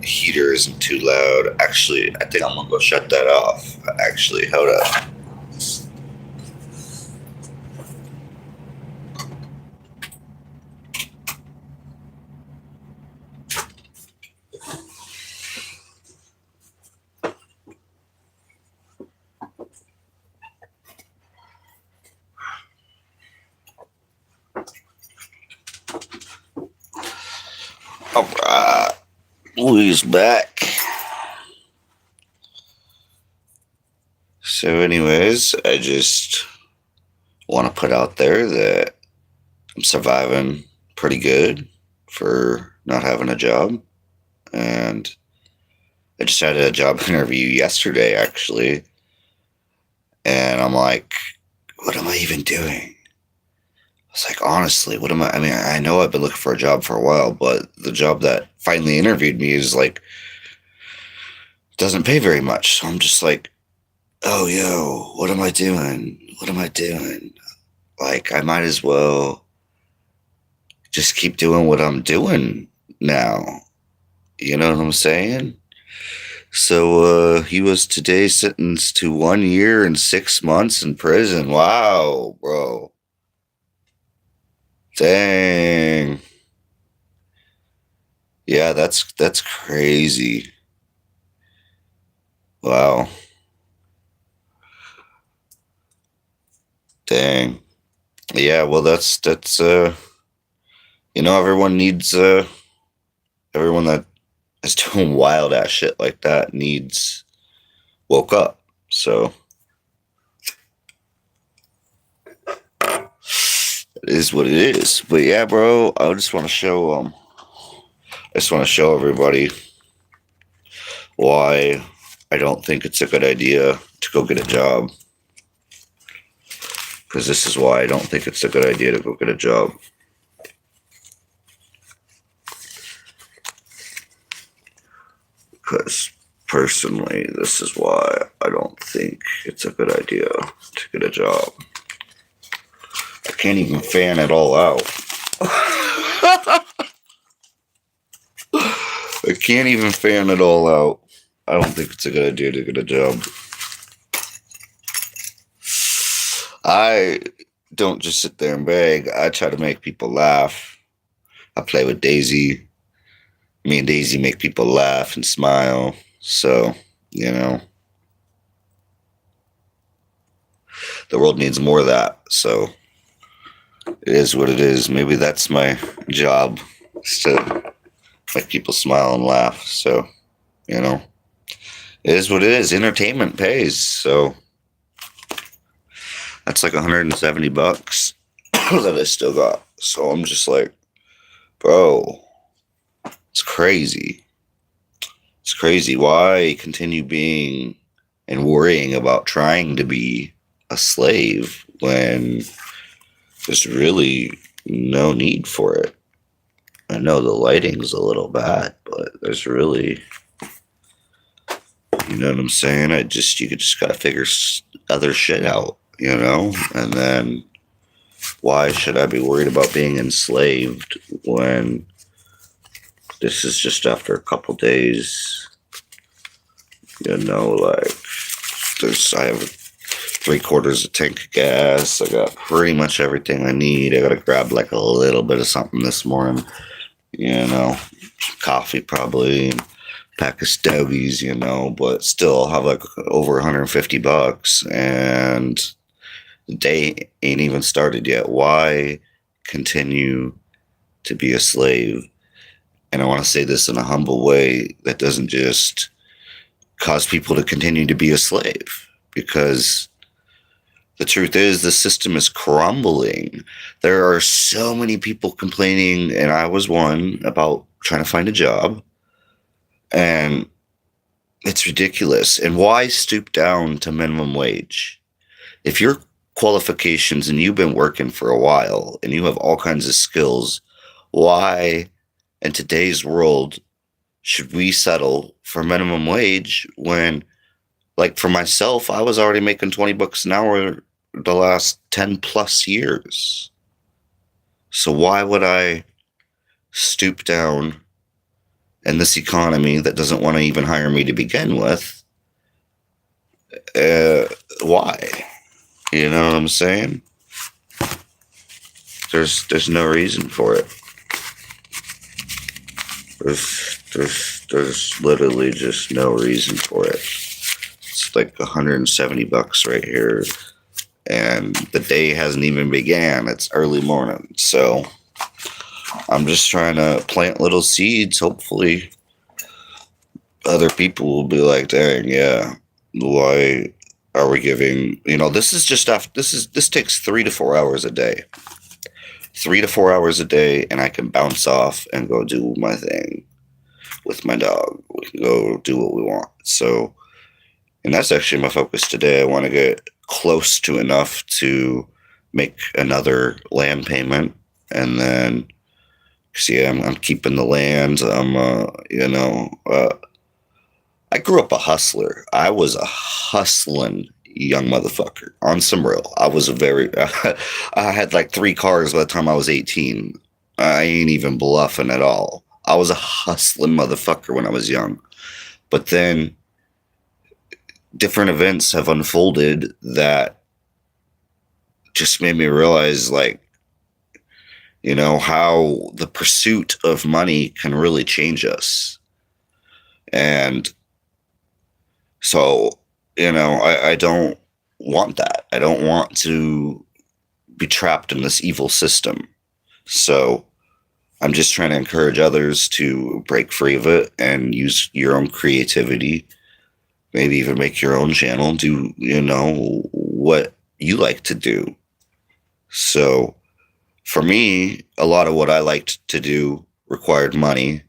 heater isn't too loud. Actually, I think I'm gonna go shut that off. Actually, hold up. Alright, Louis back. So, anyways, I just want to put out there that I'm surviving pretty good for not having a job. And I just had a job interview yesterday, actually. And I'm like, what am I even doing? I was like, honestly, what am I? I mean, I know I've been looking for a job for a while, but the job that finally interviewed me is like, doesn't pay very much. So I'm just like, oh, yo, what am I doing? What am I doing? Like, I might as well just keep doing what I'm doing now. You know what I'm saying? So he was today sentenced to 1 year and 6 months in prison. Wow, bro. Dang. Yeah, that's crazy. Wow. Dang. Yeah, well that's everyone needs everyone that is doing wild ass shit like that needs woke up. So it is what it is. But yeah, bro, I just want to show everybody why I don't think it's a good idea to go get a job. Because this is why I don't think it's a good idea to go get a job. Because personally, this is why I don't think it's a good idea to get a job. I can't even fan it all out. I can't even fan it all out. I don't think it's a good idea to get a job. I don't just sit there and beg. I try to make people laugh. I play with Daisy. Me and Daisy make people laugh and smile. So, the world needs more of that. So, it is what it is. Maybe that's my job, is to make people smile and laugh. So, it is what it is. Entertainment pays. So, that's like $170 that I still got. So, I'm just like, bro, it's crazy. It's crazy. Why continue being and worrying about trying to be a slave when there's really no need for it? I know the lighting's a little bad, but there's really, you know what I'm saying? You just gotta figure other shit out, And then why should I be worried about being enslaved when this is just after a couple days? Like I have 3/4 a tank of gas. I got pretty much everything I need. I gotta grab like a little bit of something this morning, coffee probably, and pack of stogies, but still I'll have like over $150 and the day ain't even started yet. Why continue to be a slave? And I want to say this in a humble way that doesn't just cause people to continue to be a slave, because the truth is the system is crumbling. There are so many people complaining, and I was one, about trying to find a job. And it's ridiculous. And why stoop down to minimum wage? If your qualifications and you've been working for a while and you have all kinds of skills, why in today's world should we settle for minimum wage when, like, for myself, I was already making $20 an hour the last 10 plus years? So why would I stoop down in this economy that doesn't want to even hire me to begin with, why? You know what I'm saying? There's no reason for it. There's literally just no reason for it. It's like $170 right here, and the day hasn't even began. It's early morning, so I'm just trying to plant little seeds. Hopefully, other people will be like, "Dang, yeah, why are we giving?" This is just after this takes 3 to 4 hours a day. 3 to 4 hours a day, and I can bounce off and go do my thing with my dog. We can go do what we want. So, and that's actually my focus today. I want to get close to enough to make another land payment, and then, see, I'm keeping the land. I grew up a hustler. I was a hustling young motherfucker on some real. I was I had like 3 cars by the time I was 18. I ain't even bluffing at all. I was a hustling motherfucker when I was young. But then different events have unfolded that just made me realize, like, how the pursuit of money can really change us. And so, I don't want that. I don't want to be trapped in this evil system. So I'm just trying to encourage others to break free of it and use your own creativity. Maybe even make your own channel. Do, what you like to do. So for me, a lot of what I liked to do required money,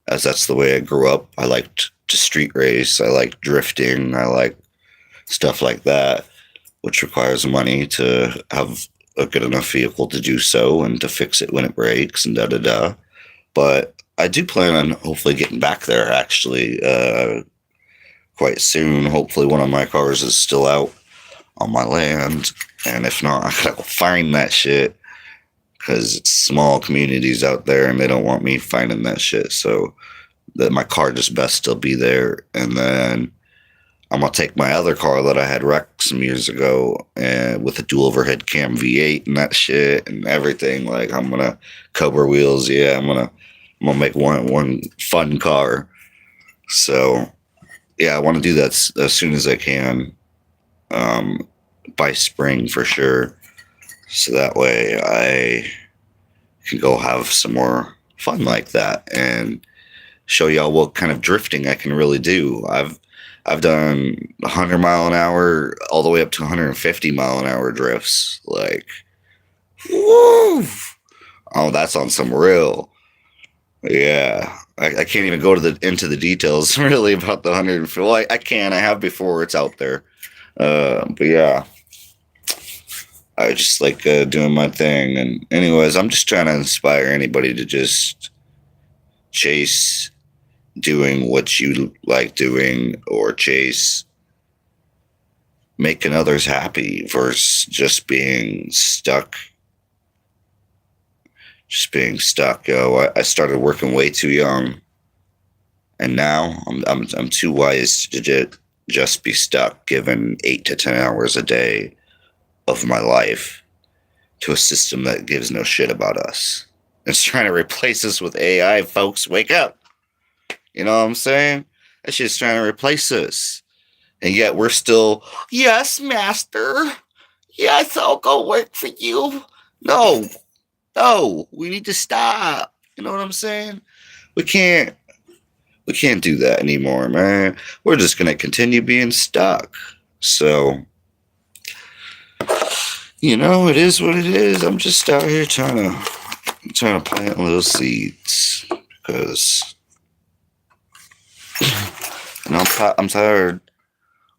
as that's the way I grew up. I liked to street race. I like drifting. I like stuff like that, which requires money to have a good enough vehicle to do so and to fix it when it breaks and da-da-da. But I do plan on hopefully getting back there, actually, quite soon. Hopefully one of my cars is still out on my land. And if not, I gotta go find that shit, because it's small communities out there and they don't want me finding that shit. So that my car just best still be there. And then I'm gonna take my other car that I had wrecked some years ago, and with a dual overhead cam V8 and that shit and everything. Like, I'm gonna Cobra wheels. Yeah, I'm gonna make one fun car. So yeah, I want to do that as soon as I can, by spring for sure. So that way I can go have some more fun like that and show y'all what kind of drifting I can really do. I've done 100-mile-an-hour all the way up to 150-mile-an-hour drifts. Like, woo! Oh, that's on some real. Yeah, I can't even go into the details really about the 150. Well, I can. I have before. It's out there. But yeah, I just like doing my thing. And anyways, I'm just trying to inspire anybody to just chase doing what you like doing, or chase making others happy versus just being stuck. I started working way too young, and now I'm too wise to just be stuck, given 8 to 10 hours a day of my life to a system that gives no shit about us. It's trying to replace us with AI. Folks, wake up. You know what I'm saying? That shit's trying to replace us. And yet we're still, yes, master. Yes, I'll go work for you. No, we need to stop. You know what I'm saying? We can't do that anymore, man. We're just going to continue being stuck. So, it is what it is. I'm just out here trying to plant little seeds, because I'm tired.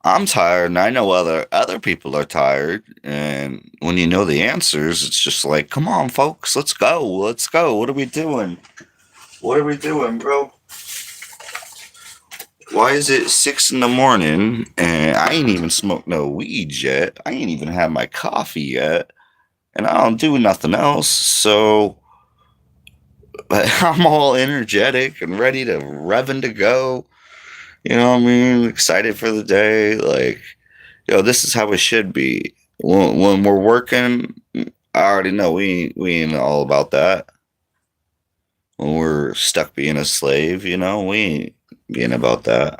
I'm tired, and I know other people are tired. And when you know the answers, it's just like, come on, folks, let's go. What are we doing? Bro? Why is it 6 a.m. and I ain't even smoked no weed yet? I ain't even had my coffee yet, and I don't do nothing else. So But I'm all energetic and ready to revving to go. You know what I mean? Excited for the day. Like, this is how it should be. When we're working, I already know we ain't all about that. When we're stuck being a slave, we ain't being about that.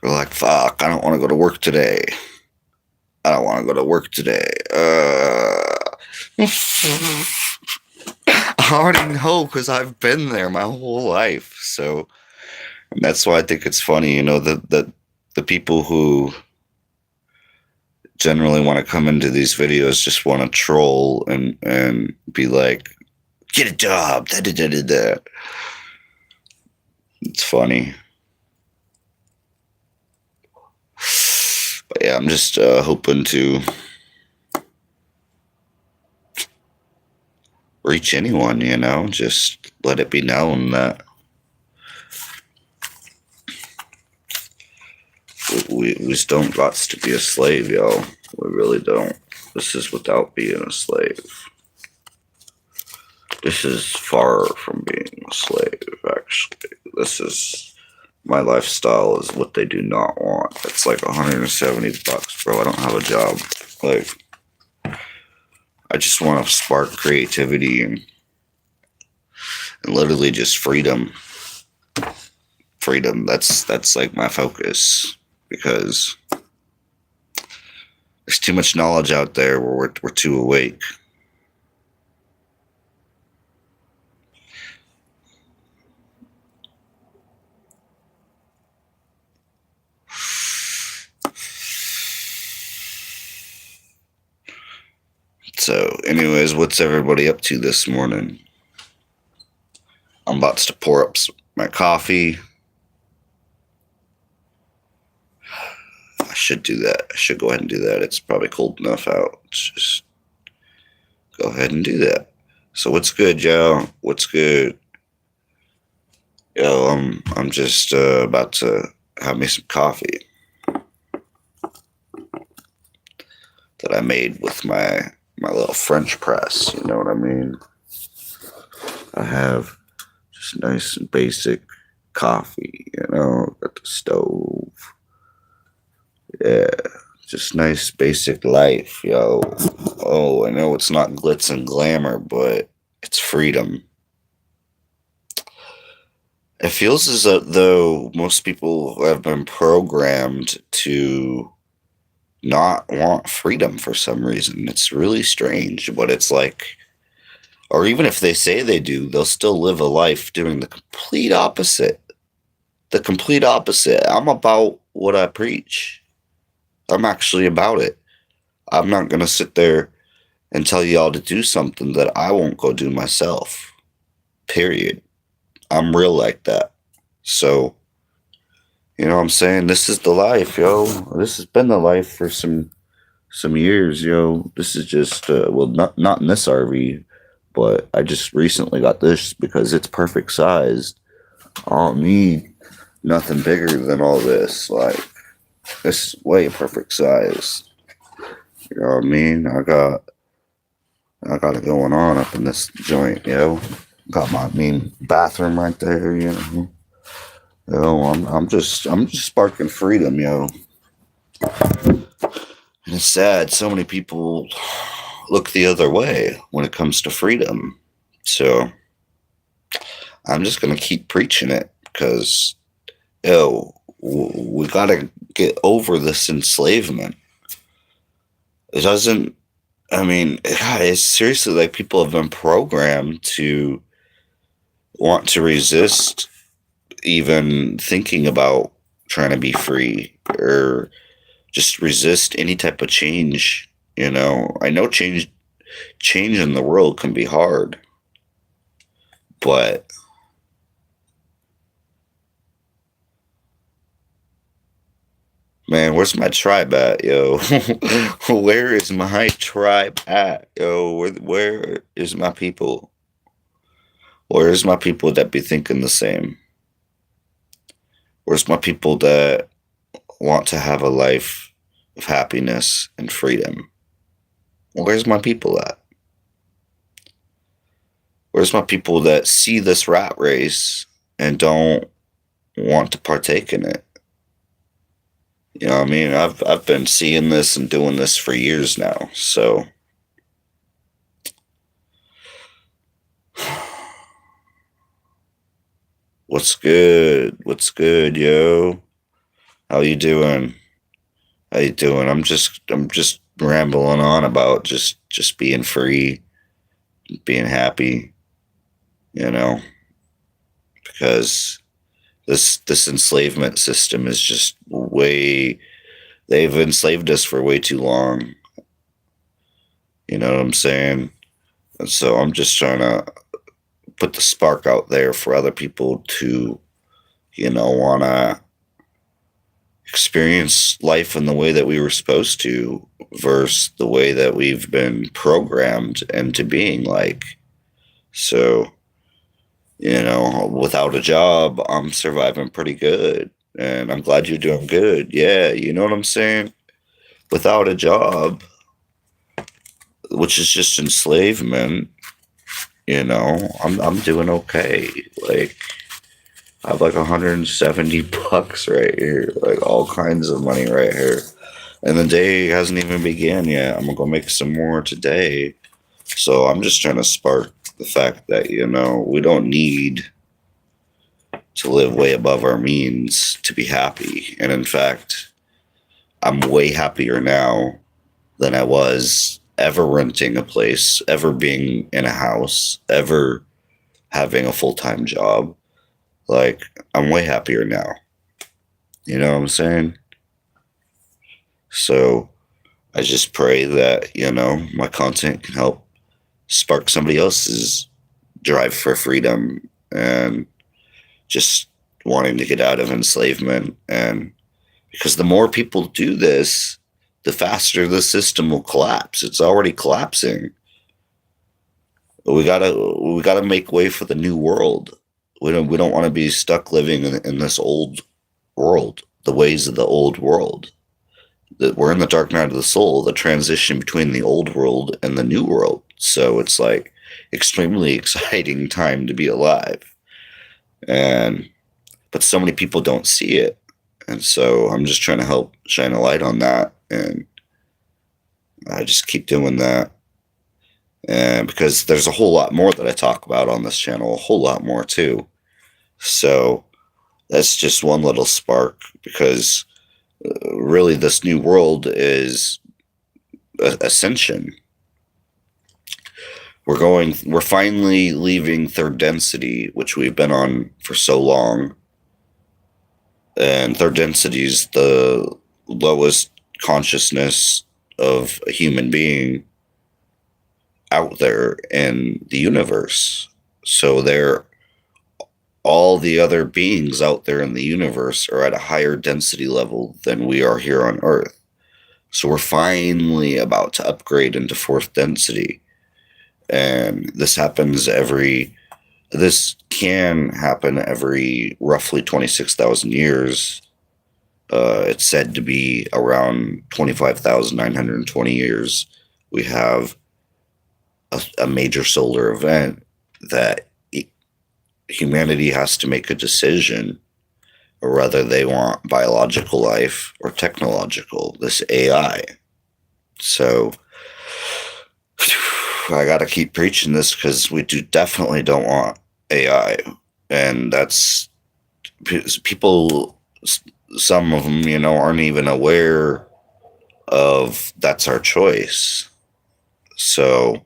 We're like, fuck, I don't want to go to work today. I don't want to go to work today. I already know because I've been there my whole life. So that's why I think it's funny, that the people who generally want to come into these videos just want to troll and be like, get a job. Da, da, da, da, da. It's funny. But yeah, I'm just hoping to reach anyone, just let it be known that we just don't got to be a slave, yo. We really don't. This is without being a slave. This is far from being a slave, actually. This is my lifestyle is what they do not want. It's like $170, bro. I don't have a job. Like, I just want to spark creativity and literally just freedom. Freedom. That's like my focus, because there's too much knowledge out there where we're too awake. So, anyways, what's everybody up to this morning? I'm about to pour up my coffee. I should do that. I should go ahead and do that. It's probably cold enough out. Just go ahead and do that. So what's good, y'all? What's good? Yo, I'm just about to have me some coffee that I made with my little French press. You know what I mean? I have just nice and basic coffee. Got the stove. Yeah, just nice basic life, yo. Oh, I know it's not glitz and glamour, but it's freedom. It feels as though most people have been programmed to not want freedom for some reason. It's really strange, but it's like, or even if they say they do, they'll still live a life doing the complete opposite. The complete opposite. I'm about what I preach. I'm actually about it. I'm not going to sit there and tell y'all to do something that I won't go do myself. Period. I'm real like that. So, you know what I'm saying? This is the life, yo. This has been the life for some years, yo. This is just, well, not in this RV, but I just recently got this because it's perfect sized. I don't need nothing bigger than all this. Like, this is way perfect size. You know what I mean? I got it going on up in this joint, yo. Got my bathroom right there, you know. Yo, I'm just sparking freedom, yo. And it's sad, so many people look the other way when it comes to freedom. So I'm just gonna keep preaching it because, yo, we gotta get over this enslavement. It doesn't. I mean, God, it's seriously like people have been programmed to want to resist even thinking about trying to be free, or just resist any type of change. I know change in the world can be hard, but man, where's my tribe at, yo? Where is my tribe at, yo? Where is my people? Where's my people that be thinking the same? Where's my people that want to have a life of happiness and freedom? Where's my people at? Where's my people that see this rat race and don't want to partake in it? You know what I mean? I've been seeing this and doing this for years now. So what's good? What's good, yo? How you doing? How you doing? I'm just rambling on about just being free, being happy, you know, because this enslavement system is just way they've enslaved us for way too long. You know what I'm saying? And so I'm just trying to put the spark out there for other people to, want to experience life in the way that we were supposed to versus the way that we've been programmed into being like. So, without a job, I'm surviving pretty good. And I'm glad you're doing good. Yeah, you know what I'm saying? Without a job, which is just enslavement, I'm doing okay. Like I have like 170 bucks right here, like all kinds of money right here. And the day hasn't even begun yet. I'm gonna go make some more today. So I'm just trying to spark the fact that, we don't need to live way above our means to be happy. And in fact, I'm way happier now than I was ever renting a place, ever being in a house, ever having a full-time job. Like, I'm way happier now. You know what I'm saying? So I just pray that, my content can help spark somebody else's drive for freedom and just wanting to get out of enslavement. And because the more people do this, the faster the system will collapse. It's already collapsing. We gotta make way for the new world. We don't want to be stuck living in this old world, the ways of the old world. That we're in the dark night of the soul, the transition between the old world and the new world. So it's like extremely exciting time to be alive. But so many people don't see it. And so I'm just trying to help shine a light on that. And I just keep doing that. And because there's a whole lot more that I talk about on this channel, a whole lot more too. So that's just one little spark, because really this new world is ascension. We're finally leaving third density, which we've been on for so long. And third density is the lowest consciousness of a human being out there in the universe. So all the other beings out there in the universe are at a higher density level than we are here on Earth. So we're finally about to upgrade into fourth density. And this can happen every roughly 26,000 years. It's said to be around 25,920 years. We have a major solar event that humanity has to make a decision whether they want biological life or technological, this AI. So I got to keep preaching this, because we definitely don't want AI. And that's people, some of them, aren't even aware of that's our choice. So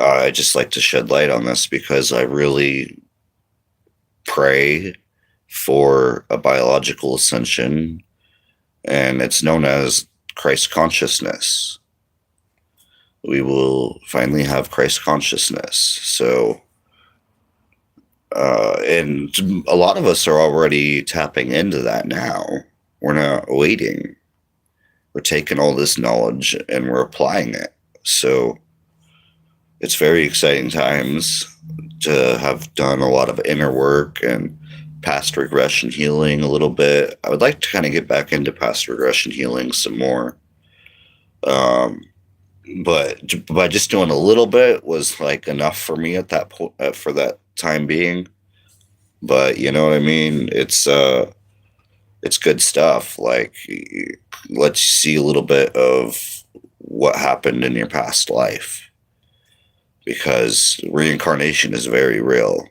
I just like to shed light on this, because I really pray for a biological ascension, and it's known as Christ consciousness. We will finally have Christ consciousness. So, and a lot of us are already tapping into that now. We're not waiting. We're taking all this knowledge and we're applying it. So it's very exciting times to have done a lot of inner work and past regression healing a little bit. I would like to kind of get back into past regression healing some more. but by just doing a little bit was like enough for me at that point, for that time being. But you know what I mean? It's good stuff. Like, lets you see a little bit of what happened in your past life, because reincarnation is very real.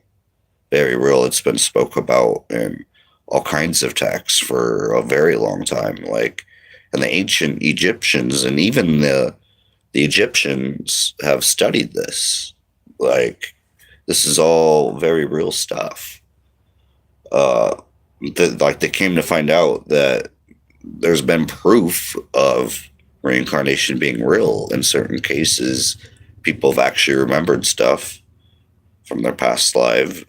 Very real. It's been spoke about in all kinds of texts for a very long time. Like, and the ancient Egyptians and even the Egyptians have studied this. Like, this is all very real stuff. Uh, like, they came to find out that there's been proof of reincarnation being real in certain cases. People have actually remembered stuff from their past life,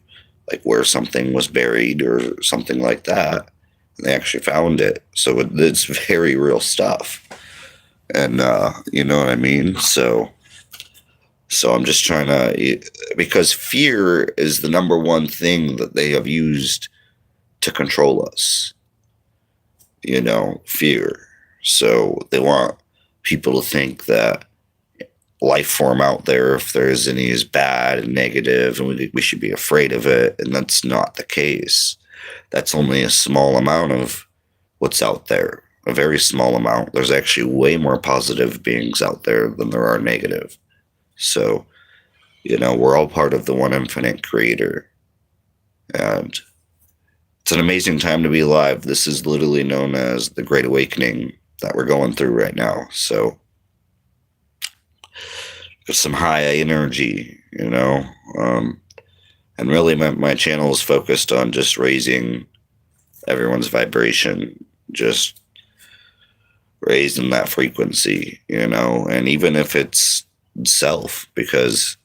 like where something was buried or something like that, and they actually found it. So it's very real stuff, and you know what I mean. So I'm just trying to, because fear is the number one thing that they have used to control us. You know, fear. So they want people to think that life form out there, if there is any, is bad and negative, and we should be afraid of it. And that's not the case. That's only a small amount of what's out there. A very small amount. There's actually way more positive beings out there than there are negative. So, you know, we're all part of the one infinite creator. And it's an amazing time to be alive. This is literally known as the Great Awakening that we're going through right now. So, there's some high energy, you know. And really, my channel is focused on just raising everyone's vibration, just raising that frequency, you know. And even if it's self, because,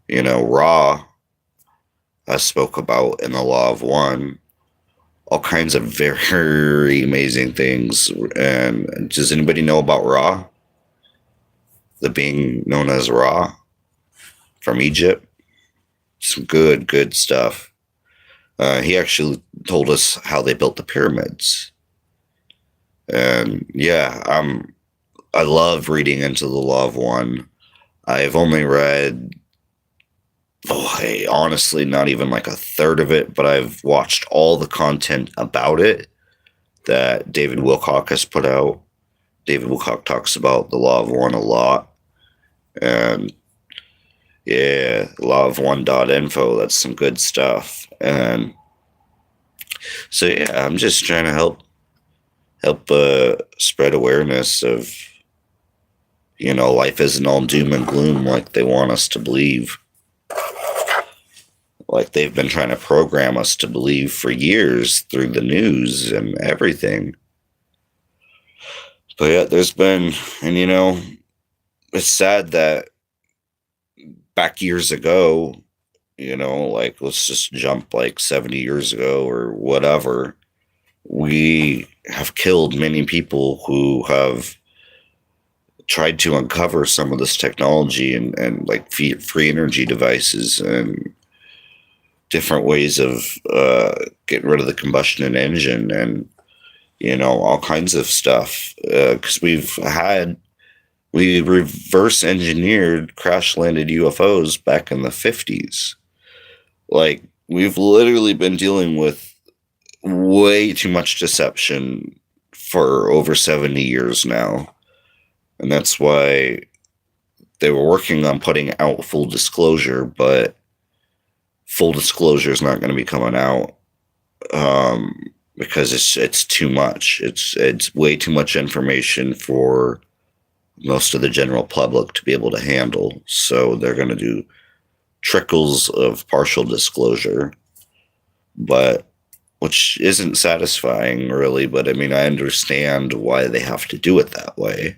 you know, Ra, I spoke about in the Law of One, all kinds of very amazing things. And does anybody know about Ra? The being known as Ra from Egypt? Some good stuff. He actually told us how they built the pyramids. And yeah, I love reading into the Law of One. I've only read, hey, honestly, not even like a third of it, but I've watched all the content about it that David Wilcock has put out. David Wilcock talks about the Law of One a lot. And yeah, lawof1.info, that's some good stuff. And so yeah, I'm just trying to help spread awareness of, you know, life isn't all doom and gloom like they want us to believe. Like they've been trying to program us to believe for years through the news and everything. But yeah, there's been, and you know, it's sad that back years ago, you know, like let's just jump like 70 years ago or whatever, we have killed many people who have tried to uncover some of this technology and like free energy devices and different ways of getting rid of the combustion engine and, you know, all kinds of stuff. Because we reverse engineered crash landed UFOs back in the 50s. Like, we've literally been dealing with way too much deception for over 70 years now. And that's why they were working on putting out full disclosure, but full disclosure is not going to be coming out because it's too much. It's way too much information for most of the general public to be able to handle. So they're going to do trickles of partial disclosure, but which isn't satisfying really. But I mean, I understand why they have to do it that way.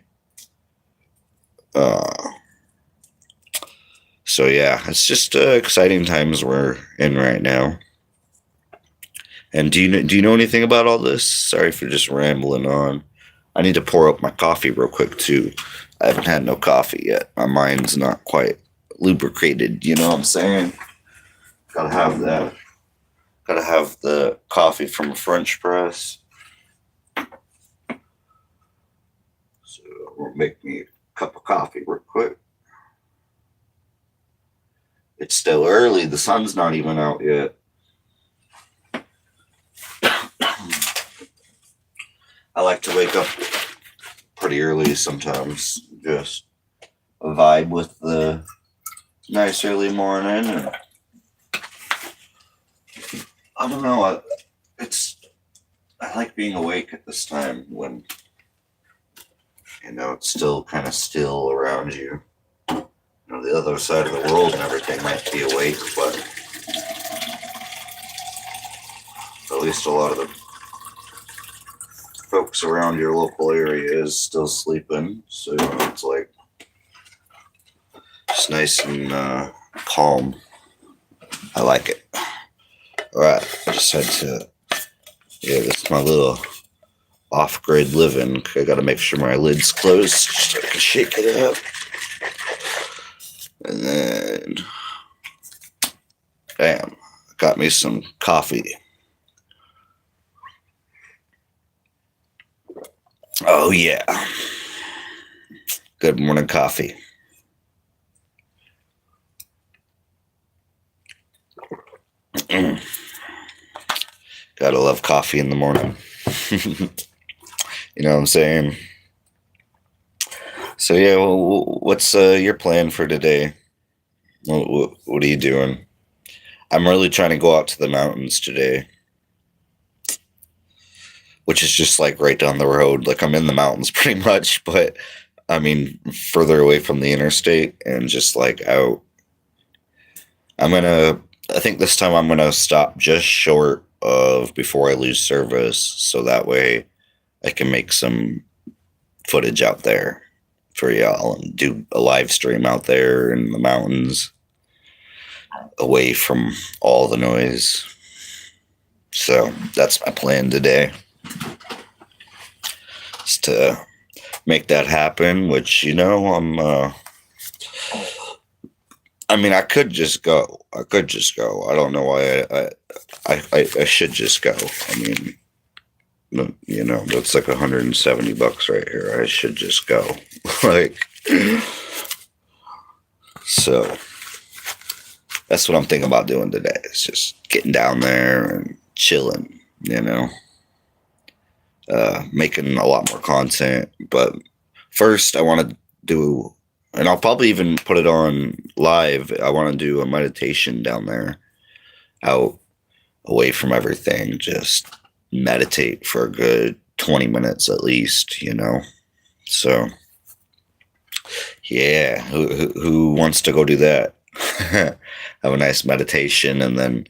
So yeah, it's just exciting times we're in right now. And do you know anything about all this? Sorry for just rambling on. I need to pour up my coffee real quick too. I haven't had no coffee yet. My mind's not quite lubricated. You know what I'm saying? Gotta have that. Gotta have the coffee from a French press. So it won't make me cup of coffee real quick. It's still early. The sun's not even out yet. I like to wake up pretty early sometimes. Just vibe with the nice early morning. And I don't know. I like being awake at this time when it's still kind of still around you. The other side of the world and everything might be awake, but at least a lot of the folks around your local area is still sleeping. So it's like just nice and calm. I like it. All right, I just had to. Yeah, this is my little off-grid living. I got to make sure my lid's closed so I can shake it up. And then, bam, got me some coffee. Oh, yeah. Good morning coffee. Gotta love coffee in the morning. You know what I'm saying? So, yeah, what's your plan for today? What are you doing? I'm really trying to go out to the mountains today, which is just like right down the road. Like I'm in the mountains pretty much, but I mean, further away from the interstate and just like out. I think this time I'm going to stop just short of before I lose service. So that way I can make some footage out there for y'all and do a live stream out there in the mountains away from all the noise. So that's my plan today, is to make that happen, which, I could just go. I don't know why I should just go. That's like $170 right here. I should just go. So that's what I'm thinking about doing today. It's just getting down there and chilling, making a lot more content. But first I want to do, and I'll probably even put it on live, I want to do a meditation down there, out away from everything, just meditate for a good 20 minutes at least, So, yeah, who wants to go do that? Have a nice meditation and then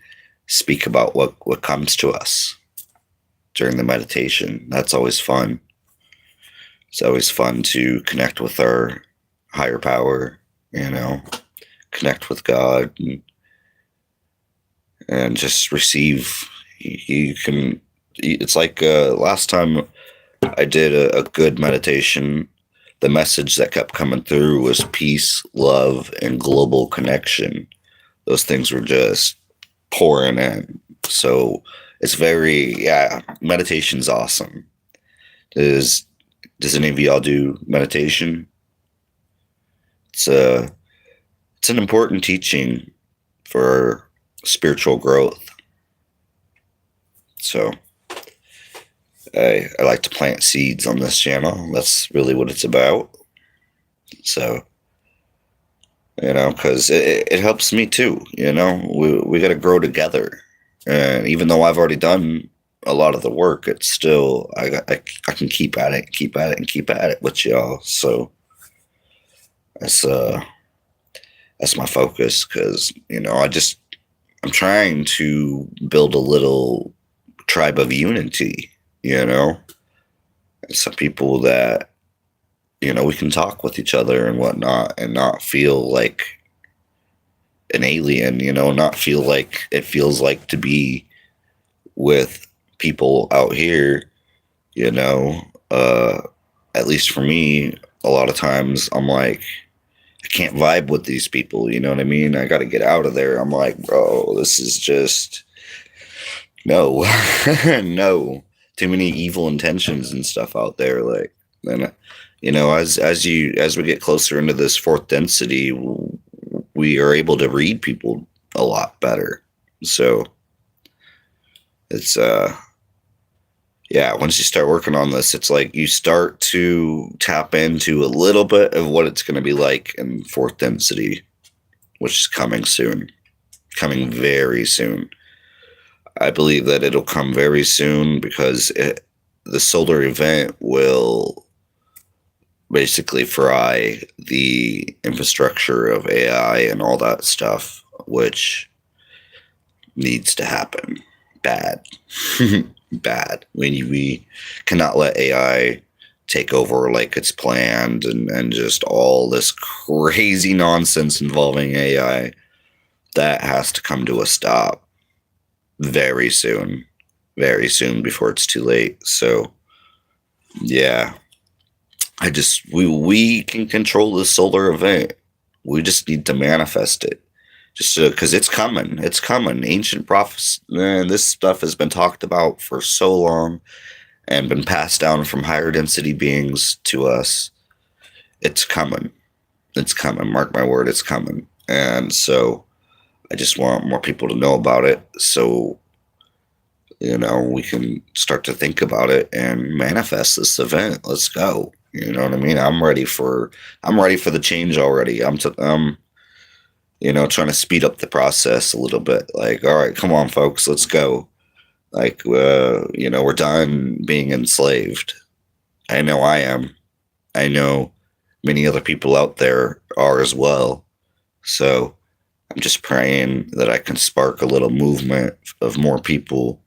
speak about what comes to us during the meditation. That's always fun. It's always fun to connect with our higher power, connect with God and just receive. It's like last time I did a good meditation, the message that kept coming through was peace, love, and global connection. Those things were just pouring in. So it's meditation's awesome. Does any of y'all do meditation? It's an important teaching for spiritual growth. So I like to plant seeds on this channel. That's really what it's about. So, because it helps me too. We got to grow together. And even though I've already done a lot of the work, it's still I can keep at it with y'all. So that's my focus, because I'm trying to build a little tribe of unity. Some people that we can talk with each other and whatnot, and not feel like an alien. Not feel like it feels like to be with people out here. At least for me, a lot of times I'm like, I can't vibe with these people, you know what I mean? I got to get out of there. I'm like, bro, this is just, no, no, too many evil intentions and stuff out there. Like, then, As we get closer into this fourth density, we are able to read people a lot better. So it's yeah, once you start working on this, it's like you start to tap into a little bit of what it's going to be like in fourth density, which is coming soon, coming very soon. I believe that it'll come very soon because the solar event will basically fry the infrastructure of AI and all that stuff, which needs to happen. Bad. Bad. We cannot let AI take over like it's planned and just all this crazy nonsense involving AI. That has to come to a stop very soon. Very soon before it's too late. So yeah. We can control the solar event. We just need to manifest it. Just because it's coming. It's coming. Ancient prophets. This stuff has been talked about for so long and been passed down from higher density beings to us. It's coming. It's coming. Mark my word, it's coming. And so I just want more people to know about it so we can start to think about it and manifest this event. Let's go. You know what I mean? I'm ready for the change already. I'm trying to speed up the process a little bit. Like, all right, come on, folks, let's go. Like, we're done being enslaved. I know I am. I know many other people out there are as well. So I'm just praying that I can spark a little movement of more people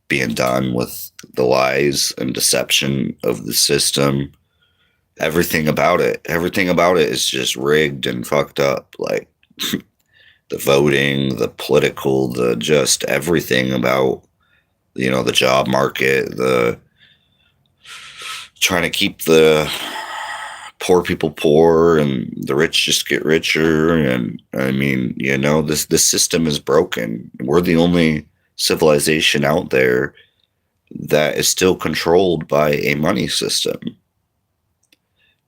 being done with the lies and deception of the system. Everything about it is just rigged and fucked up. Like the voting, the political, the just everything about, the job market, the trying to keep the poor people poor and the rich just get richer. And I mean, this system is broken. We're the only civilization out there that is still controlled by a money system.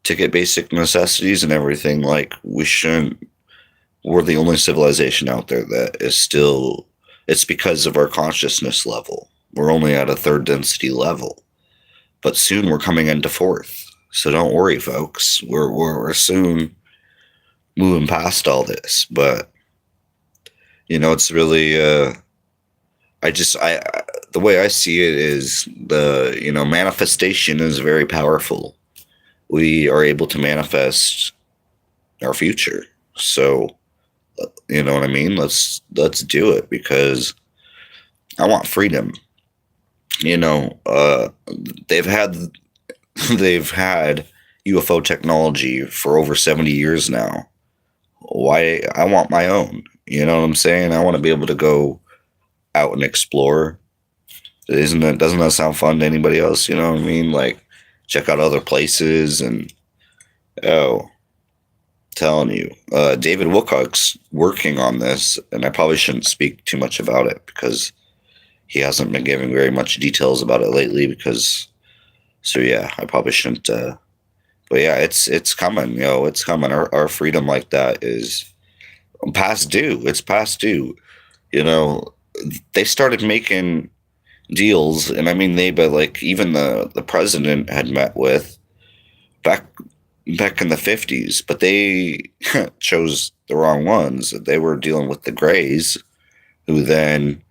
To get basic necessities and everything, like we're the only civilization out there that is still, it's because of our consciousness level. We're only at a third density level, but soon we're coming into fourth. So don't worry, folks. We're soon moving past all this, but it's really, the way I see it is manifestation is very powerful. We are able to manifest our future. So, you know what I mean? Let's do it because I want freedom. They've had UFO technology for over 70 years now. Why? I want my own. You know what I'm saying? I want to be able to go out and explore. Doesn't that sound fun to anybody else? You know what I mean? Like check out other places and telling you, David Wilcock's working on this, and I probably shouldn't speak too much about it because he hasn't been giving very much details about it lately. So yeah, I probably shouldn't. But yeah, it's coming. It's coming. Our freedom like that is past due. It's past due. They started making deals, and I mean but like even the president had met with back in the 50s, but they chose the wrong ones. They were dealing with the Greys, who then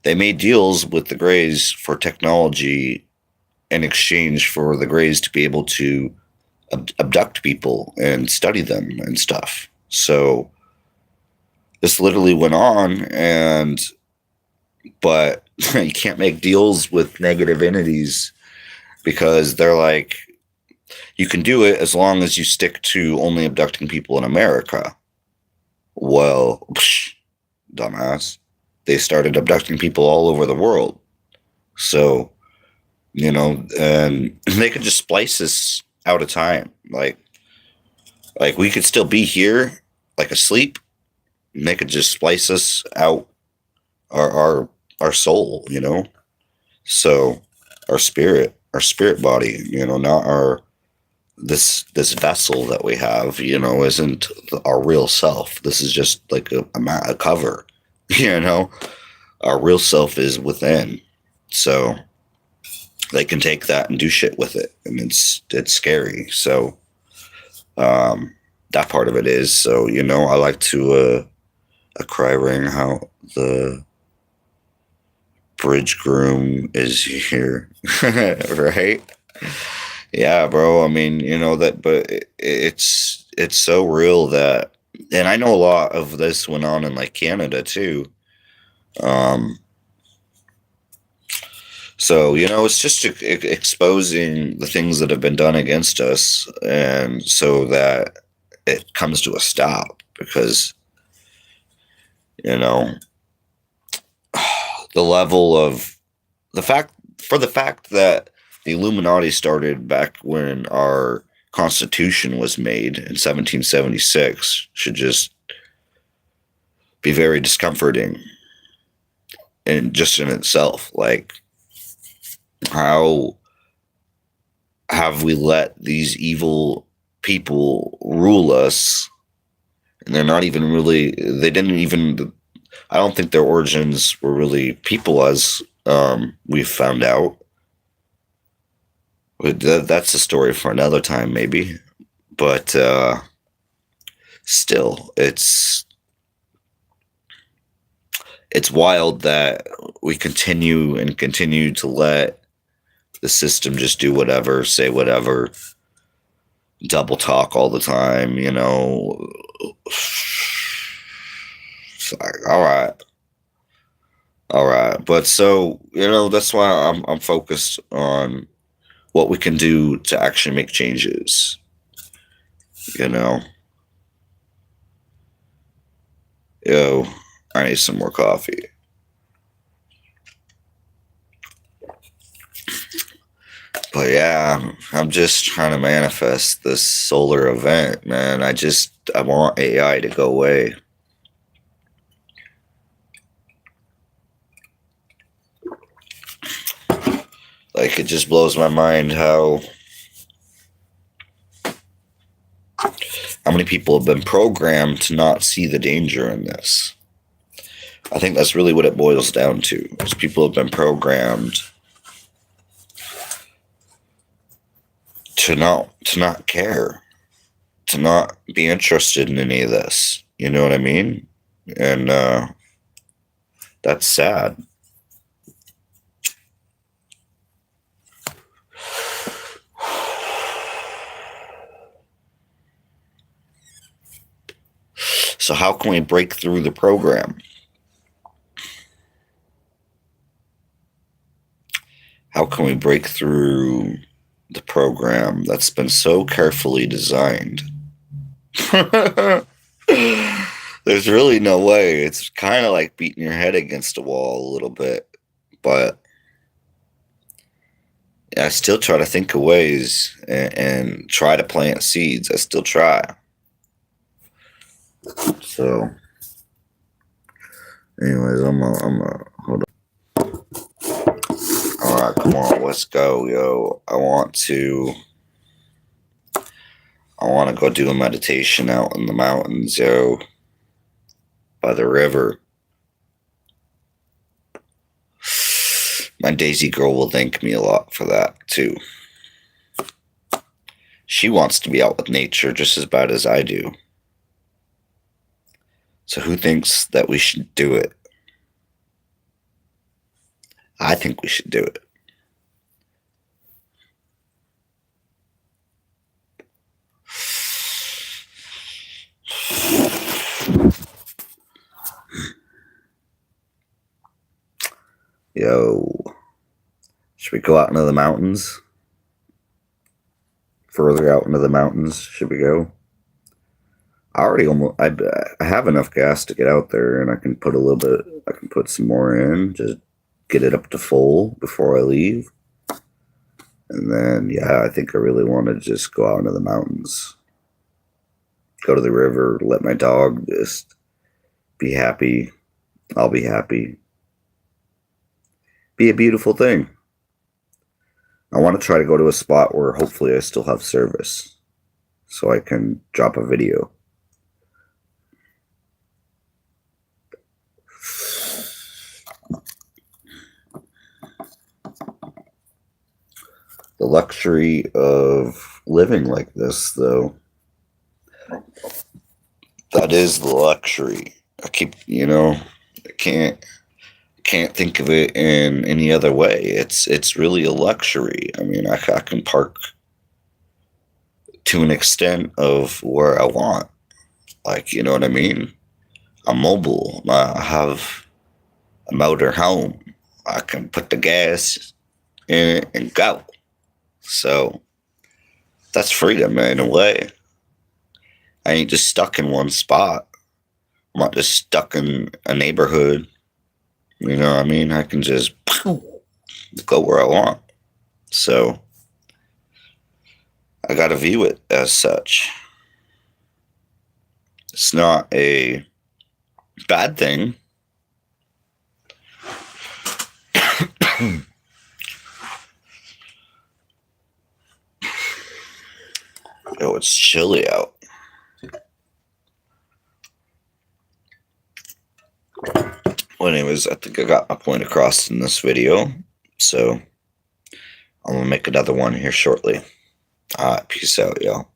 they made deals with the Greys for technology in exchange for the Greys to be able to abduct people and study them and stuff. So this literally went on, but you can't make deals with negative entities because they're like, you can do it as long as you stick to only abducting people in America. Well, dumbass. They started abducting people all over the world. So, and they could just splice us out of time. Like we could still be here, like asleep, and they could just splice us out our soul, So our spirit body, not our this vessel that we have, isn't our real self. This is just like a cover, you know. Our real self is within. So they can take that and do shit with it, and it's scary. So that part of it is. So I like to a cry ring how the bridge groom is here, right? Yeah, bro. I mean, that, but it's so real that, and I know a lot of this went on in like Canada too. Um, so it's just exposing the things that have been done against us, and so that it comes to a stop because you know the level of the fact that the Illuminati started back when our Constitution was made in 1776 should just be very discomforting, and just in itself, like how have we let these evil people rule us, and they're not even really, they didn't even, I don't think their origins were really people, as we've found out. But that's a story for another time, maybe. But still, it's wild that we continue to let the system just do whatever, say whatever, double talk all the time. It's like, all right. But so that's why I'm focused on what we can do to actually make changes. Yo, I need some more coffee. But yeah, I'm just trying to manifest this solar event, man. I want AI to go away. Like, it just blows my mind how many people have been programmed to not see the danger in this. I think that's really what it boils down to, is people have been programmed to not care, to not be interested in any of this. You know what I mean? And that's sad. So how can we break through the program? How can we break through the program that's been so carefully designed? There's really no way. It's kind of like beating your head against a wall a little bit. But I still try to think of ways and try to plant seeds. I still try. So, anyways, hold on. All right, come on, let's go, yo. I want to go do a meditation out in the mountains, yo, by the river. My Daisy girl will thank me a lot for that, too. She wants to be out with nature just as bad as I do. So who thinks that we should do it? I think we should do it. Yo, should we go out into the mountains? Further out into the mountains, should we go? I have enough gas to get out there, and I can put some more in, just get it up to full before I leave. And then, yeah, I think I really want to just go out into the mountains, go to the river, let my dog just be happy. I'll be happy. Be a beautiful thing. I want to try to go to a spot where hopefully I still have service so I can drop a video. The luxury of living like this, though, that is the luxury. I can't think of it in any other way. It's really a luxury. I mean, I can park to an extent of where I want. Like, you know what I mean? I'm mobile. I have a motor home. I can put the gas in it and go. So that's freedom in a way. I ain't just stuck in one spot. I'm not just stuck in a neighborhood. You know what I mean? I can just go where I want. So I got to view it as such. It's not a bad thing. Oh, it's chilly out. Well, anyways, I think I got my point across in this video. So I'm going to make another one here shortly. All right, peace out, y'all.